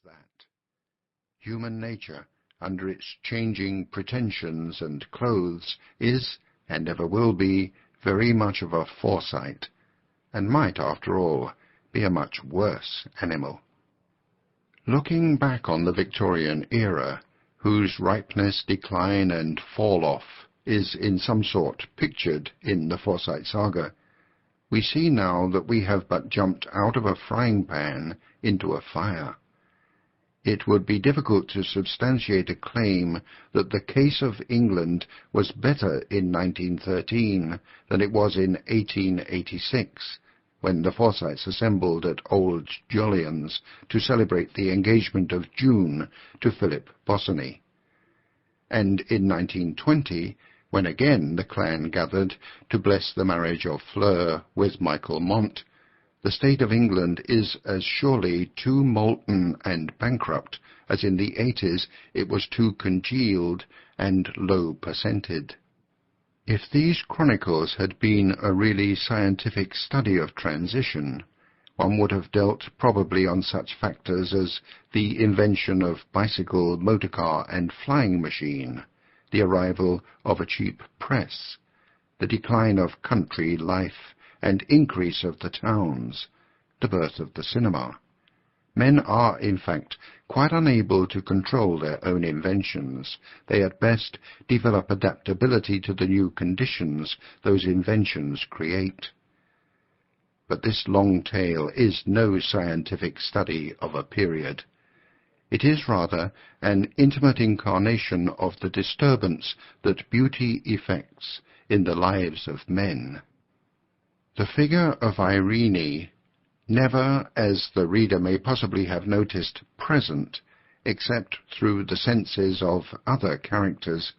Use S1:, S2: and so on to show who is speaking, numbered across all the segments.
S1: that. Human nature, under its changing pretensions and clothes, is, and ever will be, very much of a Forsyte, and might, after all, be a much worse animal. Looking back on the Victorian era, whose ripeness, decline, and fall-off is in some sort pictured in the Forsyte Saga, we see now that we have but jumped out of a frying pan into a fire. It would be difficult to substantiate a claim that the case of England was better in 1913 than it was in 1886, when the Forsytes assembled at Old Jolyon's to celebrate the engagement of June to Philip Bossony. And in 1920, when again the clan gathered to bless the marriage of Fleur with Michael Mont, the state of England is as surely too molten and bankrupt as in the 80s it was too congealed and low-percented. If these chronicles had been a really scientific study of transition, one would have dealt probably on such factors as the invention of bicycle, motorcar, and flying machine, the arrival of a cheap press, the decline of country life and increase of the towns, the birth of the cinema. Men are, in fact, quite unable to control their own inventions. They at best develop adaptability to the new conditions those inventions create. But this long tale is no scientific study of a period. It is rather an intimate incarnation of the disturbance that beauty effects in the lives of men. The figure of Irene, never, as the reader may possibly have noticed, present, except through the senses of other characters,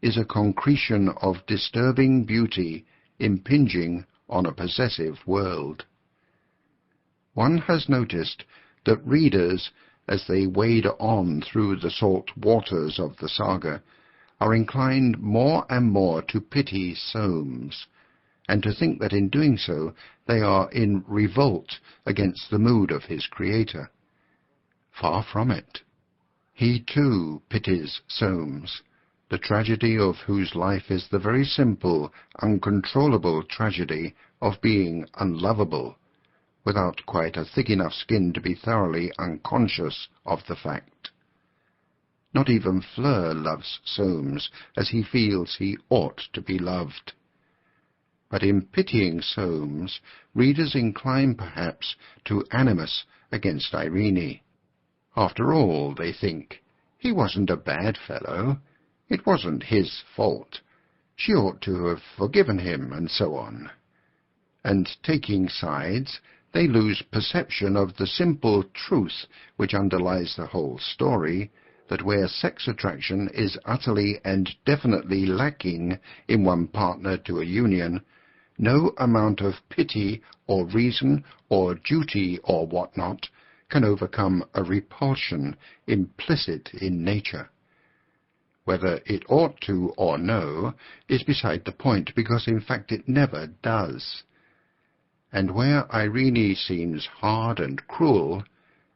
S1: is a concretion of disturbing beauty impinging on a possessive world. One has noticed that readers, as they wade on through the salt waters of the saga, are inclined more and more to pity Soames, and to think that in doing so they are in revolt against the mood of his creator. Far from it. He too pities Soames, the tragedy of whose life is the very simple, uncontrollable tragedy of being unlovable, without quite a thick enough skin to be thoroughly unconscious of the fact. Not even Fleur loves Soames as he feels he ought to be loved. But in pitying Soames, readers incline perhaps to animus against Irene. After all, they think, he wasn't a bad fellow. It wasn't his fault. She ought to have forgiven him, and so on. And taking sides, they lose perception of the simple truth which underlies the whole story, that where sex attraction is utterly and definitely lacking in one partner to a union, no amount of pity or reason or duty or what-not can overcome a repulsion implicit in nature. Whether it ought to or no is beside the point, because in fact it never does. And where Irene seems hard and cruel,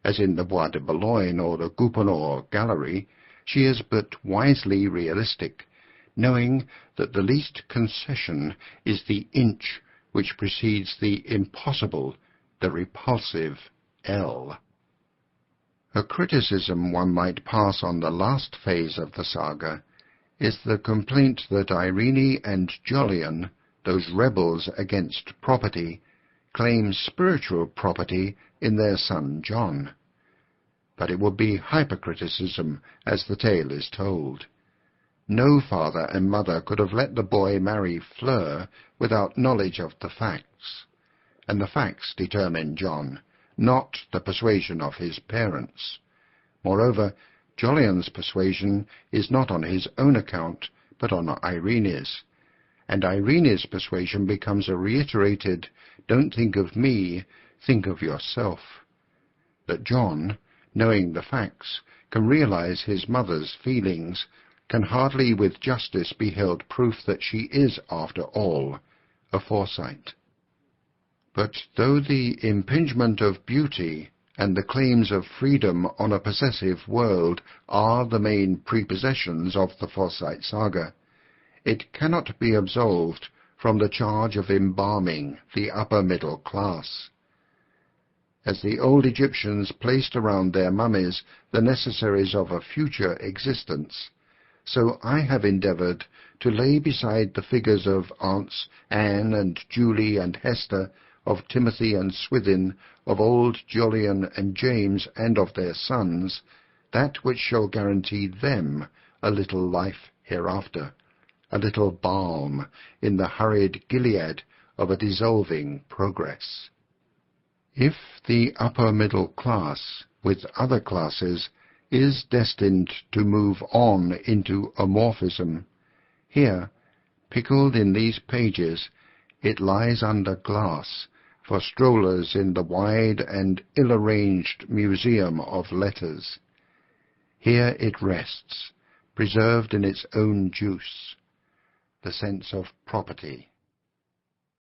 S1: as in the Bois de Boulogne or the Gouppenor Gallery, she is but wisely realistic, knowing that the least concession is the inch which precedes the impossible, the repulsive L. A criticism one might pass on the last phase of the saga is the complaint that Irene and Jolyon, those rebels against property, claim spiritual property in their son John. But it would be hypercriticism as the tale is told. No father and mother could have let the boy marry Fleur without knowledge of the facts, and the facts determine John, not the persuasion of his parents. Moreover, Jolyon's persuasion is not on his own account, but on Irene's, and Irene's persuasion becomes a reiterated, "Don't think of me, think of yourself." That John, knowing the facts, can realize his mother's feelings, can hardly with justice be held proof that she is, after all, a Forsyte. But though the impingement of beauty and the claims of freedom on a possessive world are the main prepossessions of the Forsyte Saga, it cannot be absolved from the charge of embalming the upper middle class. As the old Egyptians placed around their mummies the necessaries of a future existence, so I have endeavoured to lay beside the figures of aunts Anne and Julie and Hester, of Timothy and Swithin, of old Jolyon and James, and of their sons, that which shall guarantee them a little life hereafter, a little balm in the hurried Gilead of a dissolving progress. If the upper middle class, with other classes, is destined to move on into amorphism, here, pickled in these pages, it lies under glass for strollers in the wide and ill-arranged museum of letters. Here it rests, preserved in its own juice, the sense of property.